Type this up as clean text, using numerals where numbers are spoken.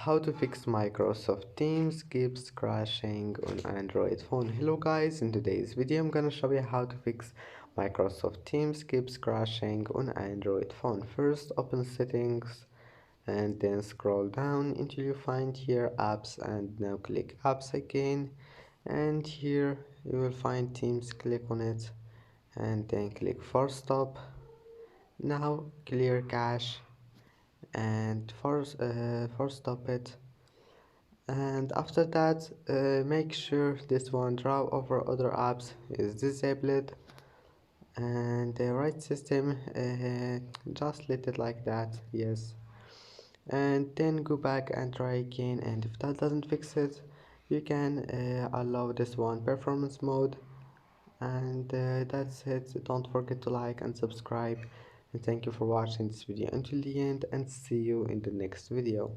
How to fix Microsoft Teams keeps crashing on Android phone. Hello guys, in today's video I'm gonna show you how to fix Microsoft Teams keeps crashing on Android phone. First open settings and then scroll down until you find here apps, and now click apps again, and here you will find Teams. Click on it and then click force stop. Now clear cache and force stop it, and after that make sure this one draw over other apps is disabled, and the right system, just let it like that, yes, and then go back and try again, and if that doesn't fix it you can allow this one performance mode, and that's it. Don't forget to like and subscribe, and thank you for watching this video until the end, and see you in the next video.